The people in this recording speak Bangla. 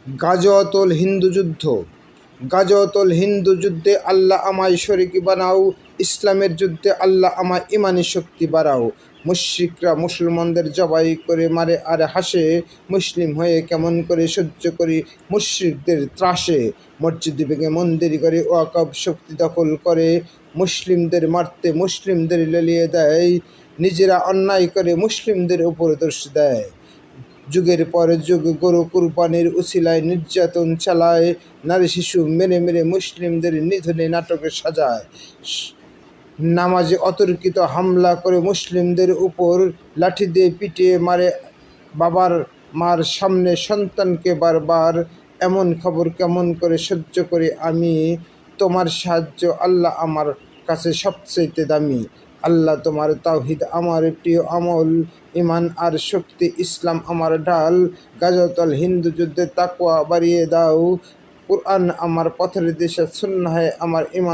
গাজওয়াতুল হিন্দু যুদ্ধ। গাজওয়াতুল হিন্দু যুদ্ধে আল্লাহ আমায় শরিকি বানাও, ইসলামের যুদ্ধে আল্লাহ আমায় ইমানি শক্তি বাড়াও। মুশরিকরা মুসলমানদের জবাই করে মারে আর হাসে, মুসলিম হয়ে কেমন করে সহ্য করি মুশরিকদের ত্রাসে। মসজিদ ভেঙে মন্দির করে ওয়াকফ শক্তি দখল করে, মুসলিমদের মারতে মুসলিমদের লেলিয়ে দেয়, নিজেরা অন্যায় করে মুসলিমদের উপর দোষ দেয়। যুগের পর যুগ গরু কুরবানির উছিলায় নির্যাতন চালায়, নারী শিশু মেরে মেরে মুসলিমদের নিধনে নাটকে সাজায়। নামাজে অতর্কিত হামলা করে মুসলিমদের উপর, লাঠি দিয়ে পিটিয়ে মারে বাবার মার সামনে সন্তানকে বারবার। এমন খবর কেমন করে সহ্য করি আমি, তোমার সাহায্য আল্লাহ আমার কাছে সবচেয়ে দামি। আল্লাহ তোমার তাওহীদ আমার প্রিয় আমল, ইমান আর শক্তি ইসলাম আমার ঢাল। গাজওয়াতুল হিন্দু যুদ্ধে তাকওয়া বাড়িয়ে দাও, কুরআন আমার পথের দিশা, সুন্নাহ আমার ইমান।